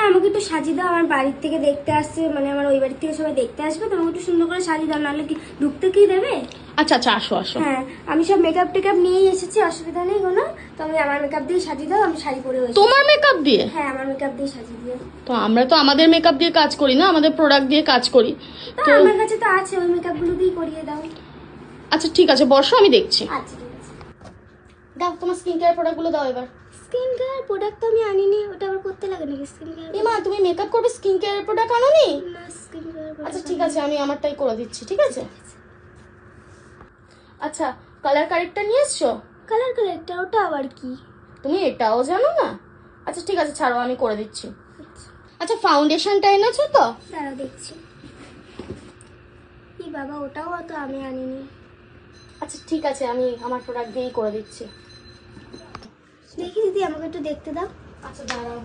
আমাকে একটু সাজিয়ে দাও, আমার বাড়ির থেকে দেখতে আসছে, মানে আমার ওই বাড়ির থেকে সবাই দেখতে আসবে, তো আমাকে একটু সুন্দর করে সাজিয়ে দাও, নাহলে কি ঢুকতে কি দেবে? আচ্ছা আচ্ছা, আসো আসো। হ্যাঁ, আমি সব মেকআপ টেকআপ নিয়েই এসেছি, অসুবিধা নেই কোনো। তো আমি আমার মেকআপ দিয়ে সাজিয়ে দাও, আমি শাড়ি পরে এসেছি। তোমার মেকআপ দিয়ে? হ্যাঁ, আমার মেকআপ দিয়ে সাজিয়ে দিও। তো আমরা তো আমাদের মেকআপ দিয়ে কাজ করি না, আমাদের প্রোডাক্ট দিয়ে কাজ করি। তো আমার কাছে তো আছে, ওই মেকআপ গুলো দিয়ে করিয়ে দাও। আচ্ছা ঠিক আছে, বসো, আমি দেখছি। আচ্ছা ঠিক আছে। দাও তোমার স্কিন কেয়ার প্রোডাক্টগুলো দাও এবার। স্কিন কেয়ার প্রোডাক্ট তো আমি আনিনি, ওটা আবার করতে লাগে নাকি স্কিন কেয়ার? এ মা, তুমি মেকআপ করবে, স্কিন কেয়ার প্রোডাক্ট আনোনি? না, স্কিন কেয়ার আচ্ছা ঠিক আছে, আমি আমারটাই করে দিচ্ছি, ঠিক আছে? আচ্ছা, কালার কারেক্টর নিয়ে এসছো? কালার কালেক্টর, ওটা আবার কি? তুমি এটাও জানো না? আচ্ছা ঠিক আছে, ছাড়ো, আমি করে দিচ্ছি। আচ্ছা, ফাউন্ডেশনটা এনেছো তো? দাঁড়াও দেখছি। ই বাবা, ওটাও তো আমি আনিনি। আচ্ছা ঠিক আছে, আমি আমার প্রোডাক্ট দিয়েই করে দিচ্ছি। দেখি দিদি, আমাকে একটু দেখতে দাও। আচ্ছা দাঁড়াও।